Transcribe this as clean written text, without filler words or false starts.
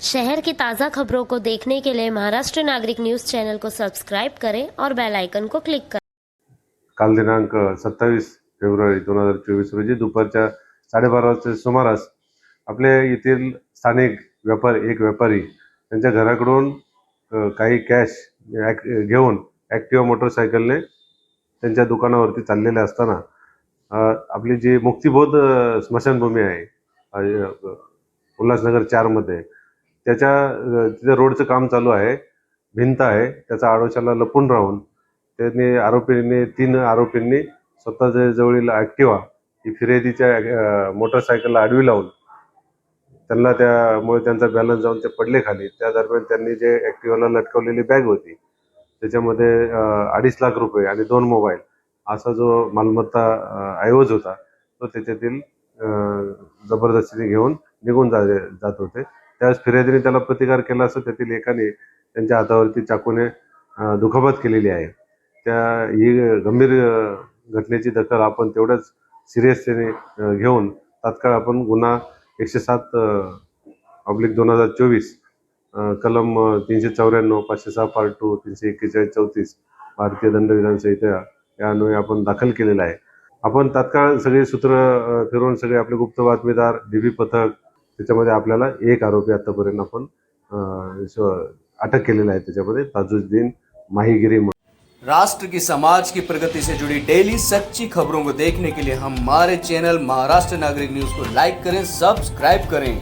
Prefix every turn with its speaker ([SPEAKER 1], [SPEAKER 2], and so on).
[SPEAKER 1] शहर की ताज़ा खबरों को देखने के लिए महाराष्ट्र नागरिक न्यूज़ चैनल को सब्सक्राइब करें और बेल आइकन को क्लिक करें।
[SPEAKER 2] काल दिनांक 27 फेब्रुवारी 2024 रोजी दुपारच्या 12:30 वाजता सुमारास आपल्या येथील स्थानिक व्यापारी त्यांच्या घराकडून काही कॅश घेऊन ॲक्टिवा मोटरसायकलने त्यांच्या दुकानावरती चाललेले असताना आपली जी मुक्तिबोध स्मशानभूमी आहे उल्हासनगर 4 मध्ये त्याच्या तिथे रोडचं काम चालू आहे, भिंत आहे, त्याचा आडोशाला लपून राहून तीन आरोपींनी स्वतःच्या जवळील ॲक्टिवा ही फिर्यादीच्या मोटरसायकलला आडवी लावून त्यामुळे त्यांचा बॅलन्स जाऊन ते पडले खाली। त्या दरम्यान त्यांनी जे ॲक्टिवाला लटकवलेली बॅग होती त्याच्यामध्ये 2.5 लाख रुपये आणि 2 मोबाईल असा जो मालमत्ता ऐवज होता तो त्याच्यातील जबरदस्तीने घेऊन निघून जात होते। त्यावेळेस फिर्यादीने त्याला प्रतिकार केला असता त्यातील एकाने त्यांच्या हातावरती चाकूने दुखापत केलेली आहे। ही गंभीर घटनेची दखल आपण तेवढ्याच सिरियसतेने घेऊन तात्काळ आपण गुन्हा 107/2024 कलम 394 506 पार्ट 2 341 भारतीय दंडविधान संहिता या अन्वये आपण दाखल केलेला आहे। आपण तात्काळ सगळे सूत्र फिरवून सगळे आपले गुप्त बातमीदार डीबी पथक त्याच्यामध्ये आपल्याला एक आरोपी आतापर्यंत आपण अटक केलेला आहे। त्याच्यामध्ये ताजुद्दीन माहीगिरी।
[SPEAKER 3] राष्ट्र की समाज की प्रगति से जुड़ी डेली सच्ची खबरों को देखने के लिए हमारे चैनल महाराष्ट्र नागरिक न्यूज को लाइक करें, सब्सक्राइब करें।